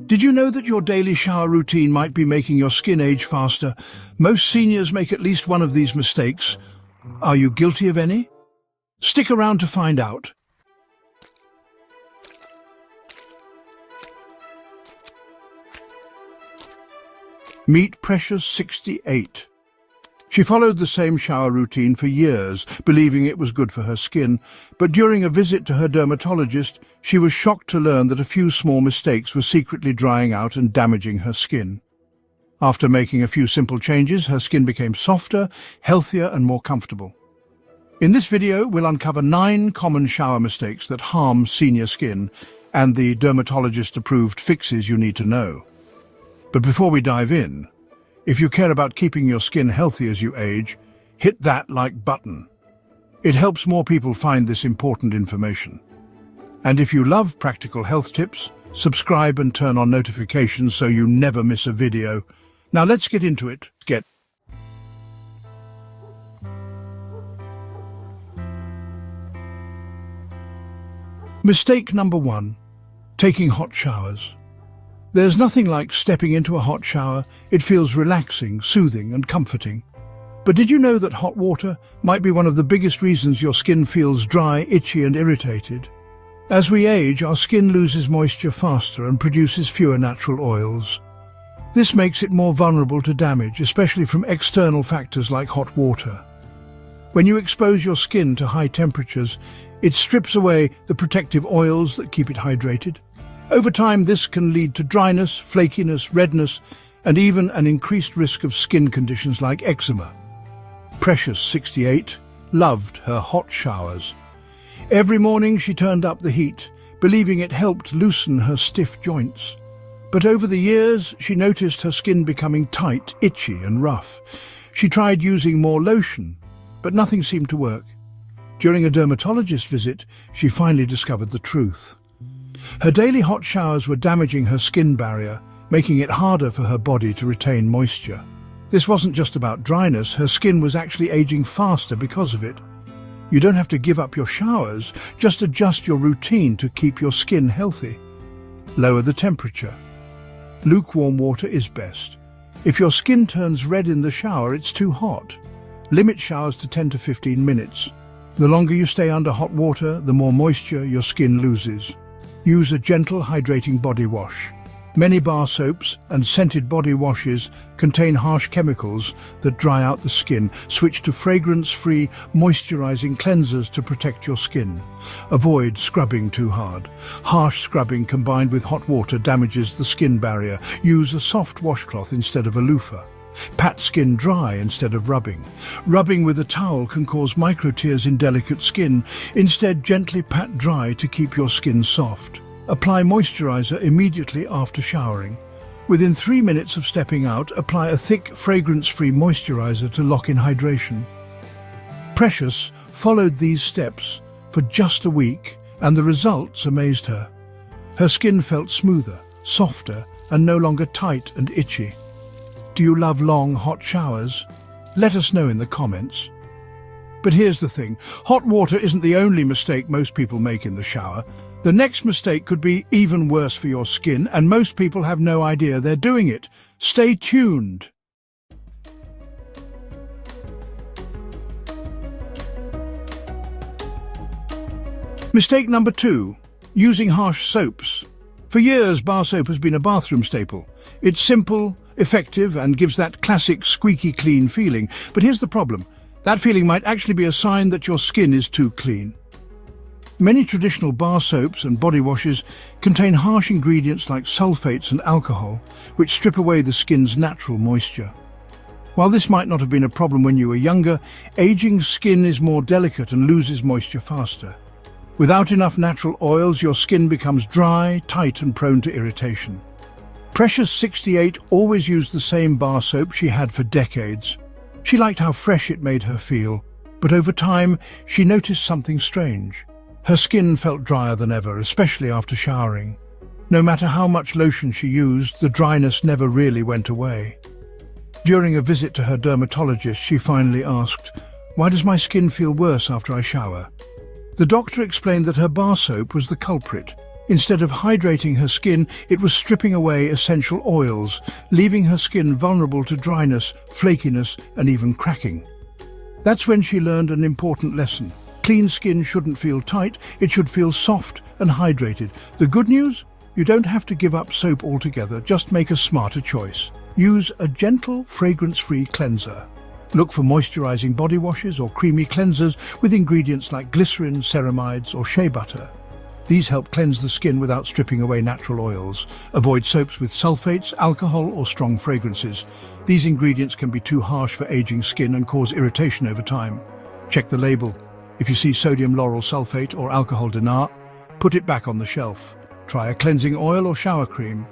Did you know that your daily shower routine might be making your skin age faster? Most seniors make at least one of these mistakes. Are you guilty of any? Stick around to find out. Meet Precious 68. She followed the same shower routine for years, believing it was good for her skin, but during a visit to her dermatologist, she was shocked to learn that a few small mistakes were secretly drying out and damaging her skin. After making a few simple changes, her skin became softer, healthier, and more comfortable. In this video, we'll uncover 9 common shower mistakes that harm senior skin and the dermatologist-approved fixes you need to know. But before we dive in, if you care about keeping your skin healthy as you age, hit that like button. It helps more people find this important information. And if you love practical health tips, subscribe and turn on notifications so you never miss a video. Now let's get into it. Mistake number 1. Taking hot showers. There's nothing like stepping into a hot shower. It feels relaxing, soothing, and comforting. But did you know that hot water might be one of the biggest reasons your skin feels dry, itchy, and irritated? As we age, our skin loses moisture faster and produces fewer natural oils. This makes it more vulnerable to damage, especially from external factors like hot water. When you expose your skin to high temperatures, it strips away the protective oils that keep it hydrated. Over time, this can lead to dryness, flakiness, redness, and even an increased risk of skin conditions like eczema. Precious 68 loved her hot showers. Every morning she turned up the heat, believing it helped loosen her stiff joints. But over the years, she noticed her skin becoming tight, itchy, and rough. She tried using more lotion, but nothing seemed to work. During a dermatologist visit, she finally discovered the truth. Her daily hot showers were damaging her skin barrier, making it harder for her body to retain moisture. This wasn't just about dryness, her skin was actually aging faster because of it. You don't have to give up your showers, just adjust your routine to keep your skin healthy. Lower the temperature. Lukewarm water is best. If your skin turns red in the shower, it's too hot. Limit showers to 10 to 15 minutes. The longer you stay under hot water, the more moisture your skin loses. Use a gentle, hydrating body wash. Many bar soaps and scented body washes contain harsh chemicals that dry out the skin. Switch to fragrance-free, moisturizing cleansers to protect your skin. Avoid scrubbing too hard. Harsh scrubbing combined with hot water damages the skin barrier. Use a soft washcloth instead of a loofah. Pat skin dry instead of rubbing. Rubbing with a towel can cause micro-tears in delicate skin. Instead, gently pat dry to keep your skin soft. Apply moisturizer immediately after showering. Within 3 minutes of stepping out, apply a thick, fragrance-free moisturizer to lock in hydration. Precious followed these steps for just a week, and the results amazed her. Her skin felt smoother, softer, and no longer tight and itchy. Do you love long, hot showers? Let us know in the comments. But here's the thing, hot water isn't the only mistake most people make in the shower. The next mistake could be even worse for your skin, and most people have no idea they're doing it. Stay tuned. Mistake number 2, using harsh soaps. For years, bar soap has been a bathroom staple. It's simple, effective, and gives that classic squeaky clean feeling. But here's the problem. That feeling might actually be a sign that your skin is too clean. Many traditional bar soaps and body washes contain harsh ingredients like sulfates and alcohol, which strip away the skin's natural moisture. While this might not have been a problem when you were younger, aging skin is more delicate and loses moisture faster. Without enough natural oils, your skin becomes dry, tight, and prone to irritation. Precious 68 always used the same bar soap she had for decades. She liked how fresh it made her feel, but over time, she noticed something strange. Her skin felt drier than ever, especially after showering. No matter how much lotion she used, the dryness never really went away. During a visit to her dermatologist, she finally asked, Why does my skin feel worse after I shower? The doctor explained that her bar soap was the culprit. Instead of hydrating her skin, it was stripping away essential oils, leaving her skin vulnerable to dryness, flakiness, and even cracking. That's when she learned an important lesson. Clean skin shouldn't feel tight, it should feel soft and hydrated. The good news? You don't have to give up soap altogether, just make a smarter choice. Use a gentle, fragrance-free cleanser. Look for moisturizing body washes or creamy cleansers with ingredients like glycerin, ceramides, or shea butter. These help cleanse the skin without stripping away natural oils. Avoid soaps with sulfates, alcohol, or strong fragrances. These ingredients can be too harsh for aging skin and cause irritation over time. Check the label. If you see sodium lauryl sulfate or alcohol denat, put it back on the shelf. Try a cleansing oil or shower cream.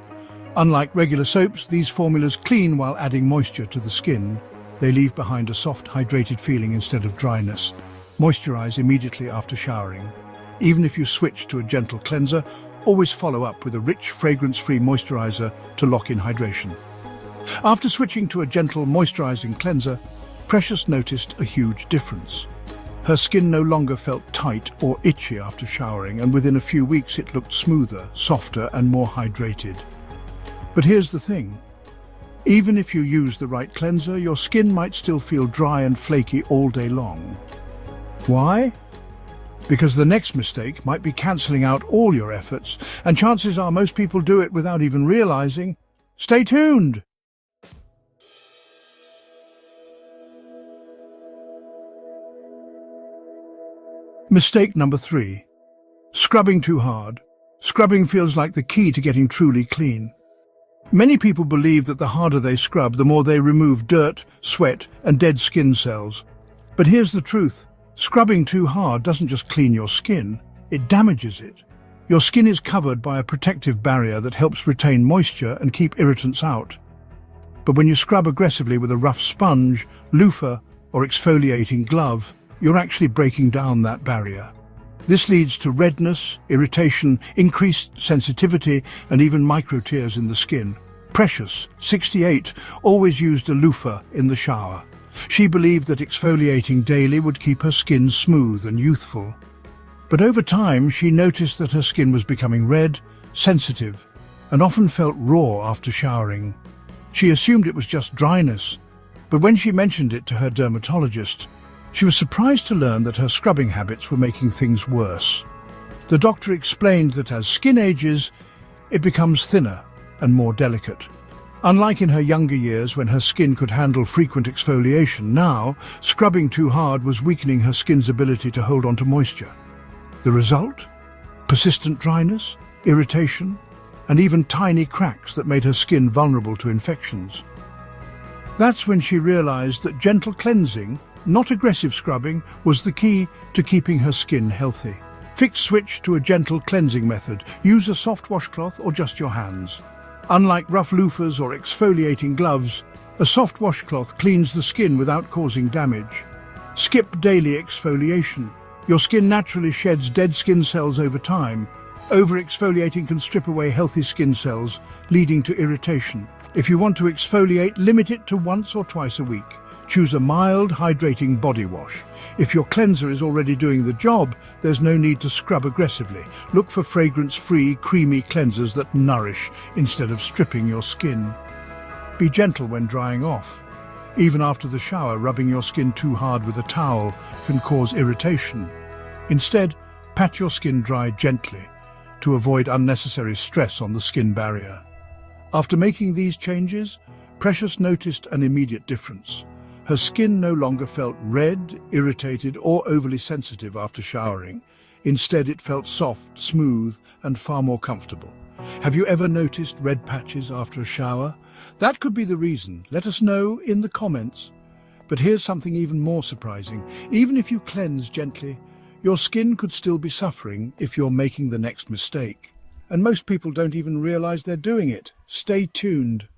Unlike regular soaps, these formulas clean while adding moisture to the skin. They leave behind a soft, hydrated feeling instead of dryness. Moisturize immediately after showering. Even if you switch to a gentle cleanser, always follow up with a rich, fragrance-free moisturizer to lock in hydration. After switching to a gentle, moisturizing cleanser, Precious noticed a huge difference. Her skin no longer felt tight or itchy after showering, and within a few weeks it looked smoother, softer, and more hydrated. But here's the thing. Even if you use the right cleanser, your skin might still feel dry and flaky all day long. Why? Because the next mistake might be cancelling out all your efforts, and chances are most people do it without even realizing. Stay tuned! Mistake number 3. Scrubbing too hard. Scrubbing feels like the key to getting truly clean. Many people believe that the harder they scrub, the more they remove dirt, sweat, and dead skin cells. But here's the truth. Scrubbing too hard doesn't just clean your skin, it damages it. Your skin is covered by a protective barrier that helps retain moisture and keep irritants out. But when you scrub aggressively with a rough sponge, loofah, or exfoliating glove, you're actually breaking down that barrier. This leads to redness, irritation, increased sensitivity, and even micro tears in the skin. Precious, 68, always used a loofah in the shower. She believed that exfoliating daily would keep her skin smooth and youthful. But over time, she noticed that her skin was becoming red, sensitive, and often felt raw after showering. She assumed it was just dryness, but when she mentioned it to her dermatologist, she was surprised to learn that her scrubbing habits were making things worse. The doctor explained that as skin ages, it becomes thinner and more delicate. Unlike in her younger years when her skin could handle frequent exfoliation, now, scrubbing too hard was weakening her skin's ability to hold onto moisture. The result? Persistent dryness, irritation, and even tiny cracks that made her skin vulnerable to infections. That's when she realized that gentle cleansing, not aggressive scrubbing, was the key to keeping her skin healthy. Switch to a gentle cleansing method. Use a soft washcloth or just your hands. Unlike rough loofahs or exfoliating gloves, a soft washcloth cleans the skin without causing damage. Skip daily exfoliation. Your skin naturally sheds dead skin cells over time. Over-exfoliating can strip away healthy skin cells, leading to irritation. If you want to exfoliate, limit it to once or twice a week. Choose a mild, hydrating body wash. If your cleanser is already doing the job, there's no need to scrub aggressively. Look for fragrance-free, creamy cleansers that nourish instead of stripping your skin. Be gentle when drying off. Even after the shower, rubbing your skin too hard with a towel can cause irritation. Instead, pat your skin dry gently to avoid unnecessary stress on the skin barrier. After making these changes, Precious noticed an immediate difference. Her skin no longer felt red, irritated, or overly sensitive after showering. Instead, it felt soft, smooth, and far more comfortable. Have you ever noticed red patches after a shower? That could be the reason. Let us know in the comments. But here's something even more surprising. Even if you cleanse gently, your skin could still be suffering if you're making the next mistake. And most people don't even realize they're doing it. Stay tuned.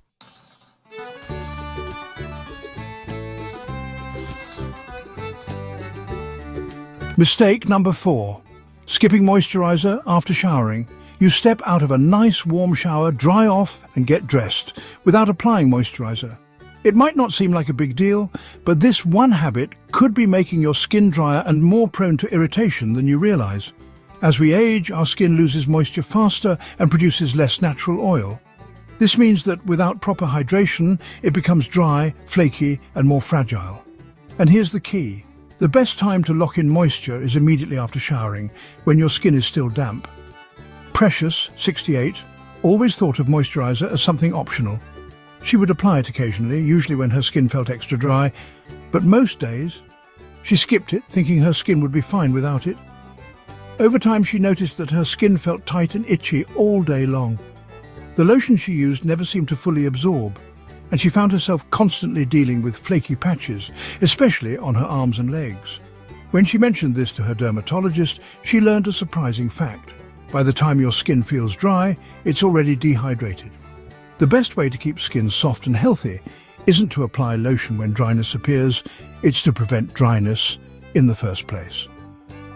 Mistake number 4. Skipping moisturizer after showering. You step out of a nice warm shower, dry off and get dressed without applying moisturizer. It might not seem like a big deal, but this one habit could be making your skin drier and more prone to irritation than you realize. As we age, our skin loses moisture faster and produces less natural oil. This means that without proper hydration, it becomes dry, flaky, and more fragile. And here's the key. The best time to lock in moisture is immediately after showering, when your skin is still damp. Precious, 68, always thought of moisturizer as something optional. She would apply it occasionally, usually when her skin felt extra dry, but most days she skipped it, thinking her skin would be fine without it. Over time she noticed that her skin felt tight and itchy all day long. The lotion she used never seemed to fully absorb, and she found herself constantly dealing with flaky patches, especially on her arms and legs. When she mentioned this to her dermatologist, she learned a surprising fact. By the time your skin feels dry, it's already dehydrated. The best way to keep skin soft and healthy isn't to apply lotion when dryness appears, it's to prevent dryness in the first place.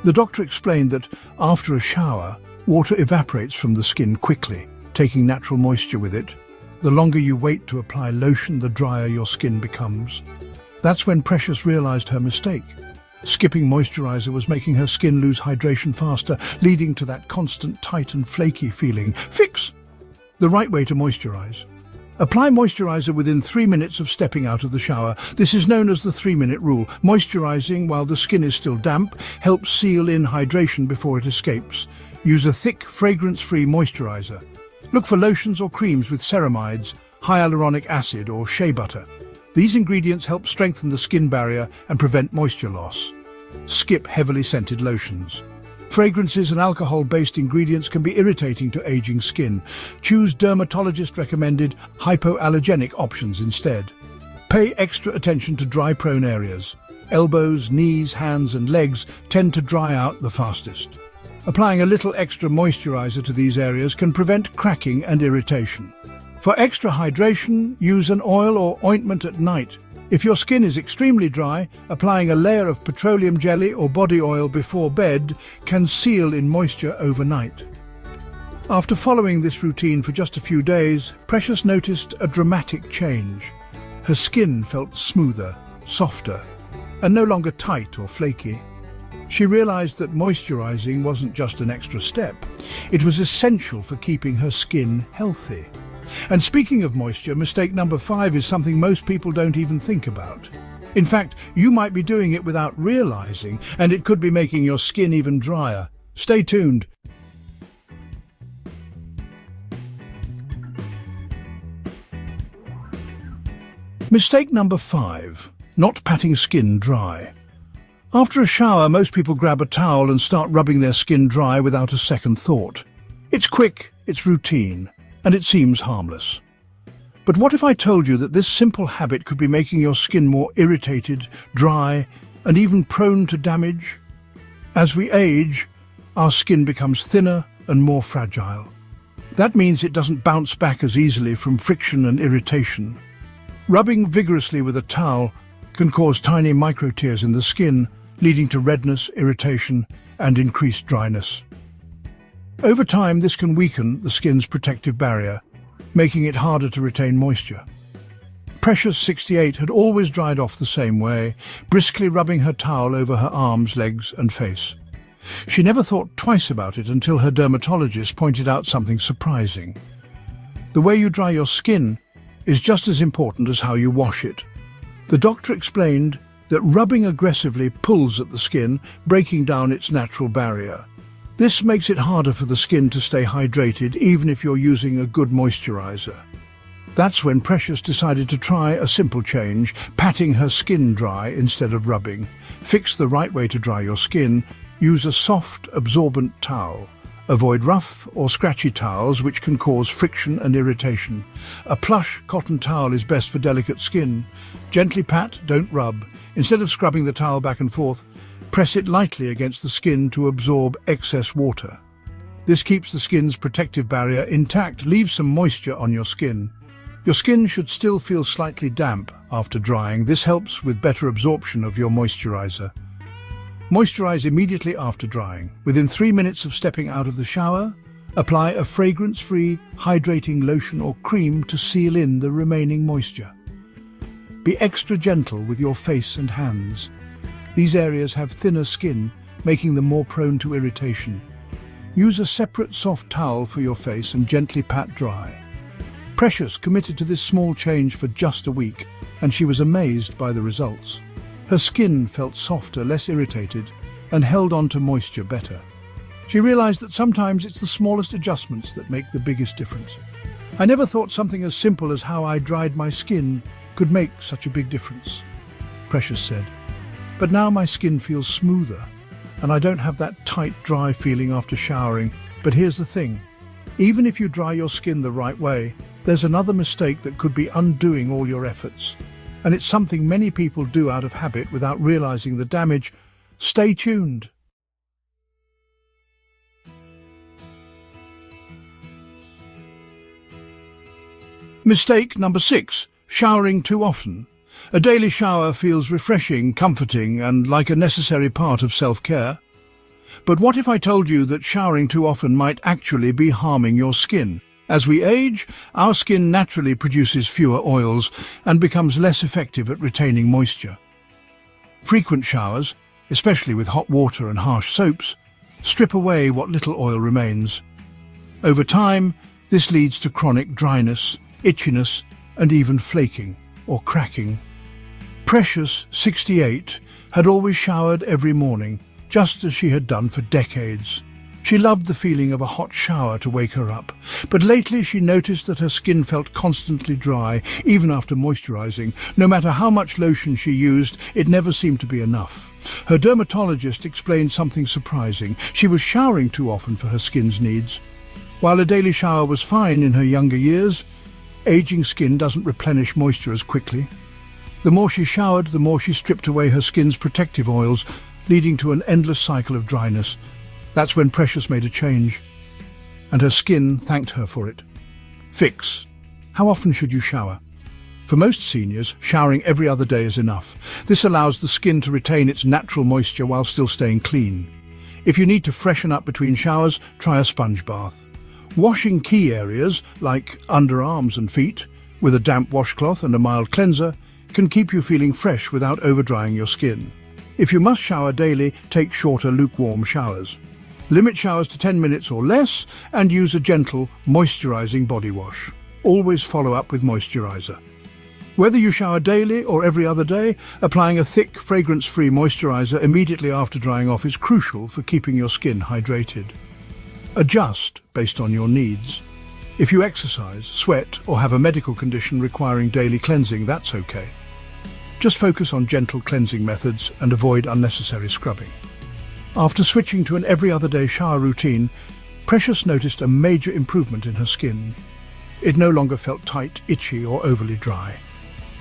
The doctor explained that after a shower, water evaporates from the skin quickly, taking natural moisture with it. The longer you wait to apply lotion, the drier your skin becomes. That's when Precious realized her mistake. Skipping moisturizer was making her skin lose hydration faster, leading to that constant tight and flaky feeling. Fix! The right way to moisturize. Apply moisturizer within 3 minutes of stepping out of the shower. This is known as the 3-minute rule. Moisturizing while the skin is still damp helps seal in hydration before it escapes. Use a thick, fragrance-free moisturizer. Look for lotions or creams with ceramides, hyaluronic acid or shea butter. These ingredients help strengthen the skin barrier and prevent moisture loss. Skip heavily scented lotions. Fragrances and alcohol-based ingredients can be irritating to aging skin. Choose dermatologist-recommended hypoallergenic options instead. Pay extra attention to dry-prone areas. Elbows, knees, hands and legs tend to dry out the fastest. Applying a little extra moisturizer to these areas can prevent cracking and irritation. For extra hydration, use an oil or ointment at night. If your skin is extremely dry, applying a layer of petroleum jelly or body oil before bed can seal in moisture overnight. After following this routine for just a few days, Precious noticed a dramatic change. Her skin felt smoother, softer, and no longer tight or flaky. She realized that moisturizing wasn't just an extra step. It was essential for keeping her skin healthy. And speaking of moisture, mistake number 5 is something most people don't even think about. In fact, you might be doing it without realizing, and it could be making your skin even drier. Stay tuned. Mistake number 5, not patting skin dry. After a shower, most people grab a towel and start rubbing their skin dry without a second thought. It's quick, it's routine, and it seems harmless. But what if I told you that this simple habit could be making your skin more irritated, dry, and even prone to damage? As we age, our skin becomes thinner and more fragile. That means it doesn't bounce back as easily from friction and irritation. Rubbing vigorously with a towel can cause tiny micro-tears in the skin, leading to redness, irritation, and increased dryness. Over time, this can weaken the skin's protective barrier, making it harder to retain moisture. Precious, 68, had always dried off the same way, briskly rubbing her towel over her arms, legs, and face. She never thought twice about it until her dermatologist pointed out something surprising. The way you dry your skin is just as important as how you wash it. The doctor explained that rubbing aggressively pulls at the skin, breaking down its natural barrier. This makes it harder for the skin to stay hydrated even if you're using a good moisturizer. That's when Precious decided to try a simple change, patting her skin dry instead of rubbing. Fix the right way to dry your skin. Use a soft, absorbent towel. Avoid rough or scratchy towels which can cause friction and irritation. A plush cotton towel is best for delicate skin. Gently pat, don't rub. Instead of scrubbing the towel back and forth, press it lightly against the skin to absorb excess water. This keeps the skin's protective barrier intact. Leave some moisture on your skin. Your skin should still feel slightly damp after drying. This helps with better absorption of your moisturizer. Moisturize immediately after drying. Within 3 minutes of stepping out of the shower, apply a fragrance-free, hydrating lotion or cream to seal in the remaining moisture. Be extra gentle with your face and hands. These areas have thinner skin, making them more prone to irritation. Use a separate soft towel for your face and gently pat dry. Precious committed to this small change for just a week, and she was amazed by the results. Her skin felt softer, less irritated, and held on to moisture better. She realized that sometimes it's the smallest adjustments that make the biggest difference. I never thought something as simple as how I dried my skin could make such a big difference, Precious said. But now my skin feels smoother, and I don't have that tight, dry feeling after showering. But here's the thing. Even if you dry your skin the right way, there's another mistake that could be undoing all your efforts. And it's something many people do out of habit without realizing the damage. Stay tuned. Mistake number 6. Showering too often. A daily shower feels refreshing, comforting, and like a necessary part of self-care. But what if I told you that showering too often might actually be harming your skin? As we age, our skin naturally produces fewer oils and becomes less effective at retaining moisture. Frequent showers, especially with hot water and harsh soaps, strip away what little oil remains. Over time, this leads to chronic dryness, itchiness, and even flaking or cracking. Precious, 68, had always showered every morning, just as she had done for decades. She loved the feeling of a hot shower to wake her up, but lately she noticed that her skin felt constantly dry, even after moisturizing. No matter how much lotion she used, it never seemed to be enough. Her dermatologist explained something surprising. She was showering too often for her skin's needs. While a daily shower was fine in her younger years, aging skin doesn't replenish moisture as quickly. The more she showered, the more she stripped away her skin's protective oils, leading to an endless cycle of dryness. That's when Precious made a change, and her skin thanked her for it. Fix. How often should you shower? For most seniors, showering every other day is enough. This allows the skin to retain its natural moisture while still staying clean. If you need to freshen up between showers, try a sponge bath. Washing key areas, like underarms and feet, with a damp washcloth and a mild cleanser, can keep you feeling fresh without overdrying your skin. If you must shower daily, take shorter, lukewarm showers. Limit showers to 10 minutes or less, and use a gentle, moisturizing body wash. Always follow up with moisturizer. Whether you shower daily or every other day, applying a thick, fragrance-free moisturizer immediately after drying off is crucial for keeping your skin hydrated. Adjust based on your needs. If you exercise, sweat, or have a medical condition requiring daily cleansing, that's okay. Just focus on gentle cleansing methods and avoid unnecessary scrubbing. After switching to an every other day shower routine, Precious noticed a major improvement in her skin. It no longer felt tight, itchy, or overly dry.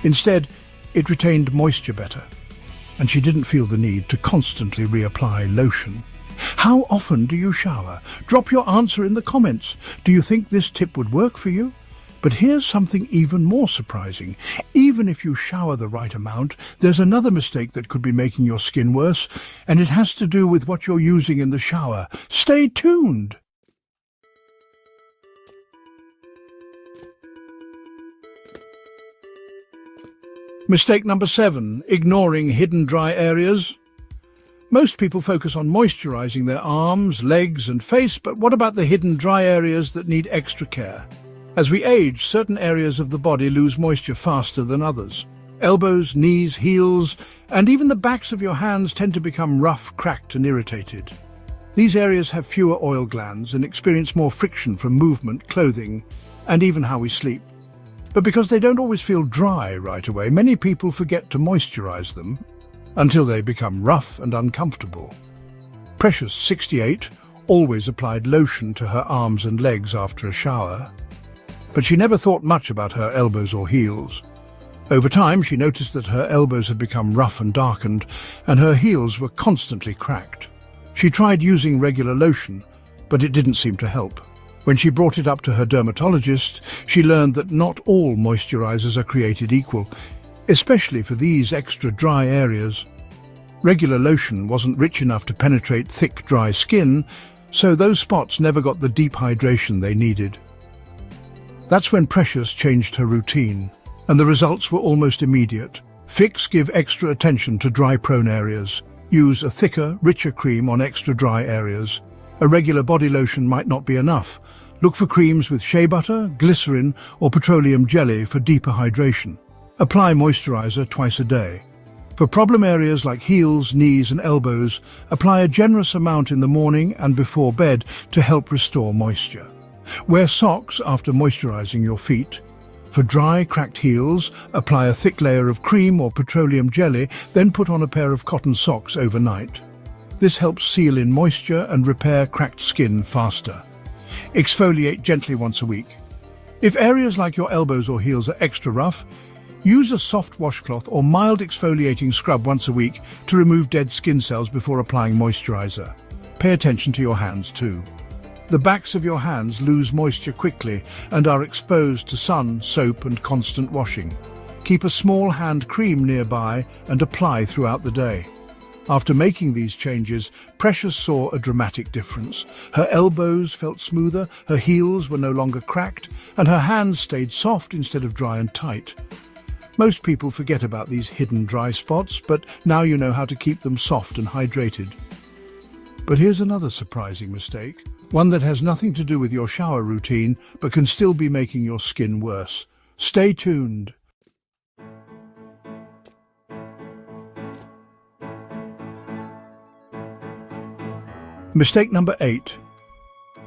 Instead, it retained moisture better, and she didn't feel the need to constantly reapply lotion. How often do you shower? Drop your answer in the comments. Do you think this tip would work for you? But here's something even more surprising. Even if you shower the right amount, there's another mistake that could be making your skin worse, and it has to do with what you're using in the shower. Stay tuned! Mistake number 7, ignoring hidden dry areas. Most people focus on moisturizing their arms, legs, and face, but what about the hidden dry areas that need extra care? As we age, certain areas of the body lose moisture faster than others. Elbows, knees, heels, and even the backs of your hands tend to become rough, cracked, and irritated. These areas have fewer oil glands and experience more friction from movement, clothing, and even how we sleep. But because they don't always feel dry right away, many people forget to moisturize them until they become rough and uncomfortable. Precious, 68, always applied lotion to her arms and legs after a shower, but she never thought much about her elbows or heels. Over time, she noticed that her elbows had become rough and darkened, and her heels were constantly cracked. She tried using regular lotion, but it didn't seem to help. When she brought it up to her dermatologist, she learned that not all moisturizers are created equal, especially for these extra dry areas. Regular lotion wasn't rich enough to penetrate thick, dry skin, so those spots never got the deep hydration they needed. That's when Precious changed her routine, and the results were almost immediate. Give extra attention to dry-prone areas. Use a thicker, richer cream on extra dry areas. A regular body lotion might not be enough. Look for creams with shea butter, glycerin, or petroleum jelly for deeper hydration. Apply moisturizer twice a day. For problem areas like heels, knees, and elbows, apply a generous amount in the morning and before bed to help restore moisture. Wear socks after moisturizing your feet. For dry, cracked heels, apply a thick layer of cream or petroleum jelly, then put on a pair of cotton socks overnight. This helps seal in moisture and repair cracked skin faster. Exfoliate gently once a week. If areas like your elbows or heels are extra rough, use a soft washcloth or mild exfoliating scrub once a week to remove dead skin cells before applying moisturizer. Pay attention to your hands too. The backs of your hands lose moisture quickly and are exposed to sun, soap, and constant washing. Keep a small hand cream nearby and apply throughout the day. After making these changes, Precious saw a dramatic difference. Her elbows felt smoother, her heels were no longer cracked, and her hands stayed soft instead of dry and tight. Most people forget about these hidden dry spots, but now you know how to keep them soft and hydrated. But here's another surprising mistake. One that has nothing to do with your shower routine, but can still be making your skin worse. Stay tuned. Mistake number 8.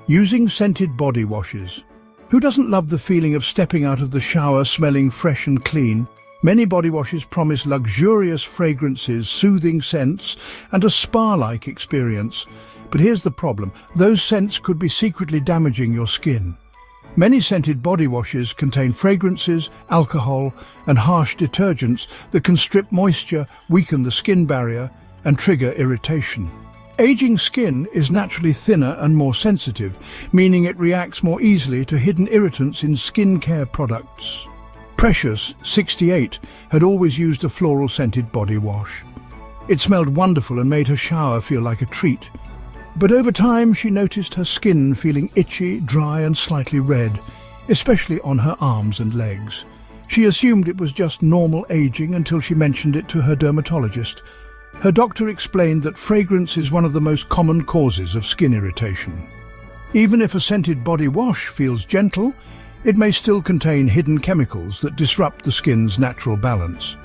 Using scented body washes. Who doesn't love the feeling of stepping out of the shower smelling fresh and clean? Many body washes promise luxurious fragrances, soothing scents, and a spa-like experience. But here's the problem. Those scents could be secretly damaging your skin. Many scented body washes contain fragrances, alcohol, and harsh detergents that can strip moisture, weaken the skin barrier, and trigger irritation. Aging skin is naturally thinner and more sensitive, meaning it reacts more easily to hidden irritants in skincare products. Precious, 68, had always used a floral-scented body wash. It smelled wonderful and made her shower feel like a treat. But over time, she noticed her skin feeling itchy, dry, and slightly red, especially on her arms and legs. She assumed it was just normal aging until she mentioned it to her dermatologist. Her doctor explained that fragrance is one of the most common causes of skin irritation. Even if a scented body wash feels gentle, it may still contain hidden chemicals that disrupt the skin's natural balance.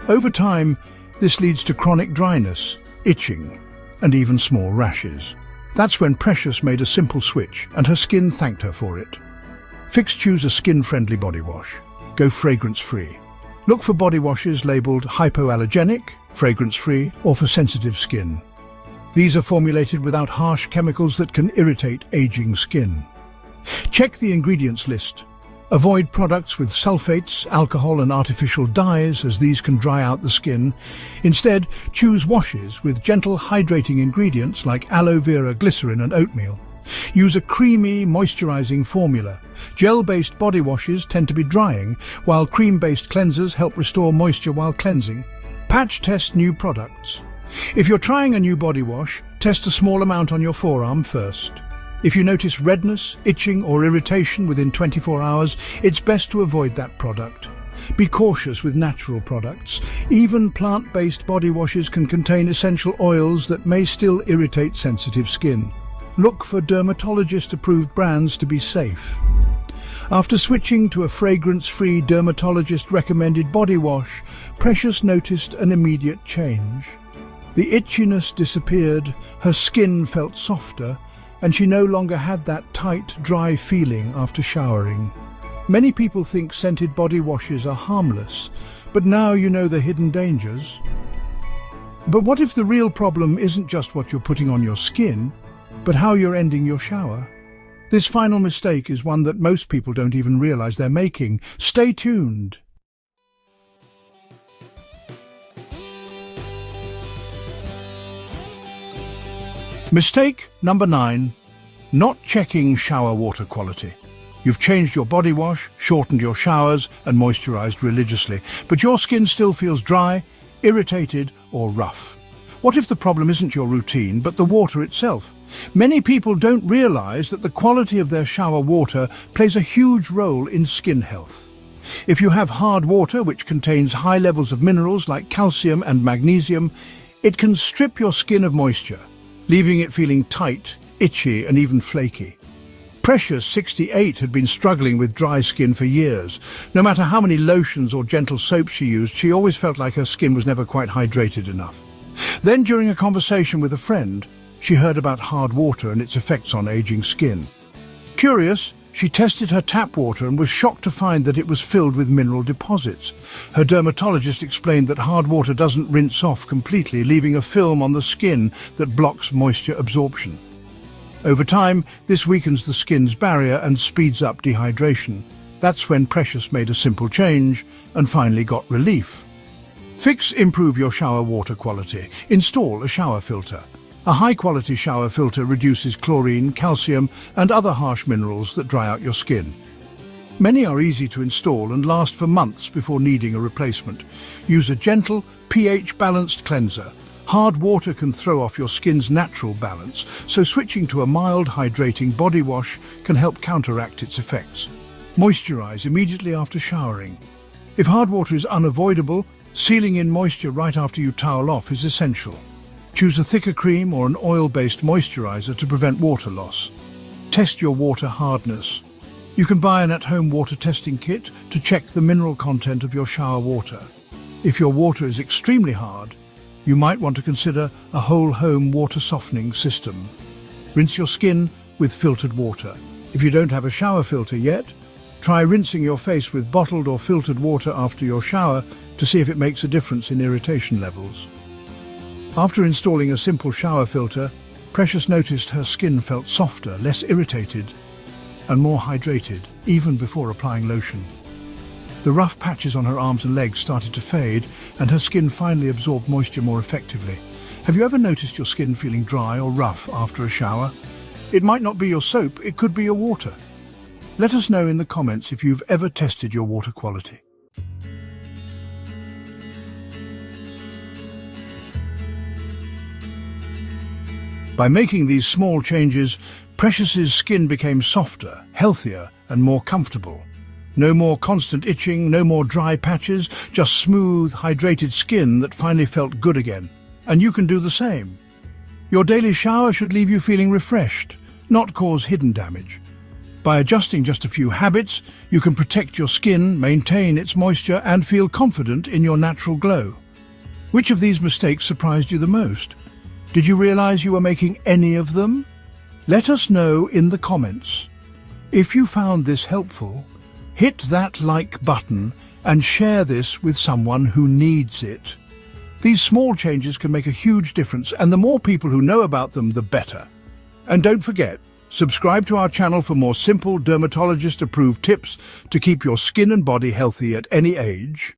Over time, this leads to chronic dryness, itching, and even small rashes. That's when Precious made a simple switch, and her skin thanked her for it. Choose a skin-friendly body wash. Go fragrance-free. Look for body washes labeled hypoallergenic, fragrance-free, or for sensitive skin. These are formulated without harsh chemicals that can irritate aging skin. Check the ingredients list. Avoid products with sulfates, alcohol, and artificial dyes, as these can dry out the skin. Instead, choose washes with gentle hydrating ingredients like aloe vera, glycerin, and oatmeal. Use a creamy, moisturizing formula. Gel-based body washes tend to be drying, while cream-based cleansers help restore moisture while cleansing. Patch test new products. If you're trying a new body wash, test a small amount on your forearm first. If you notice redness, itching, or irritation within 24 hours, it's best to avoid that product. Be cautious with natural products. Even plant-based body washes can contain essential oils that may still irritate sensitive skin. Look for dermatologist-approved brands to be safe. After switching to a fragrance-free dermatologist-recommended body wash, Precious noticed an immediate change. The itchiness disappeared, her skin felt softer, and she no longer had that tight, dry feeling after showering. Many people think scented body washes are harmless, but now you know the hidden dangers. But what if the real problem isn't just what you're putting on your skin, but how you're ending your shower? This final mistake is one that most people don't even realize they're making. Stay tuned. Mistake number 9. Not checking shower water quality. You've changed your body wash, shortened your showers, and moisturized religiously, but your skin still feels dry, irritated, or rough. What if the problem isn't your routine, but the water itself? Many people don't realize that the quality of their shower water plays a huge role in skin health. If you have hard water, which contains high levels of minerals like calcium and magnesium, it can strip your skin of moisture, leaving it feeling tight, itchy, and even flaky. Precious, 68, had been struggling with dry skin for years. No matter how many lotions or gentle soaps she used, she always felt like her skin was never quite hydrated enough. Then, during a conversation with a friend, she heard about hard water and its effects on aging skin. Curious, she tested her tap water and was shocked to find that it was filled with mineral deposits. Her dermatologist explained that hard water doesn't rinse off completely, leaving a film on the skin that blocks moisture absorption. Over time, this weakens the skin's barrier and speeds up dehydration. That's when Precious made a simple change and finally got relief. Improve your shower water quality. Install a shower filter. A high-quality shower filter reduces chlorine, calcium, and other harsh minerals that dry out your skin. Many are easy to install and last for months before needing a replacement. Use a gentle, pH-balanced cleanser. Hard water can throw off your skin's natural balance, so switching to a mild, hydrating body wash can help counteract its effects. Moisturize immediately after showering. If hard water is unavoidable, sealing in moisture right after you towel off is essential. Choose a thicker cream or an oil-based moisturizer to prevent water loss. Test your water hardness. You can buy an at-home water testing kit to check the mineral content of your shower water. If your water is extremely hard, you might want to consider a whole-home water softening system. Rinse your skin with filtered water. If you don't have a shower filter yet, try rinsing your face with bottled or filtered water after your shower to see if it makes a difference in irritation levels. After installing a simple shower filter, Precious noticed her skin felt softer, less irritated, and more hydrated, even before applying lotion. The rough patches on her arms and legs started to fade, and her skin finally absorbed moisture more effectively. Have you ever noticed your skin feeling dry or rough after a shower? It might not be your soap, it could be your water. Let us know in the comments if you've ever tested your water quality. By making these small changes, Precious's skin became softer, healthier, and more comfortable. No more constant itching, no more dry patches, just smooth, hydrated skin that finally felt good again. And you can do the same. Your daily shower should leave you feeling refreshed, not cause hidden damage. By adjusting just a few habits, you can protect your skin, maintain its moisture, and feel confident in your natural glow. Which of these mistakes surprised you the most? Did you realize you were making any of them? Let us know in the comments. If you found this helpful, hit that like button and share this with someone who needs it. These small changes can make a huge difference, and the more people who know about them, the better. And don't forget, subscribe to our channel for more simple dermatologist-approved tips to keep your skin and body healthy at any age.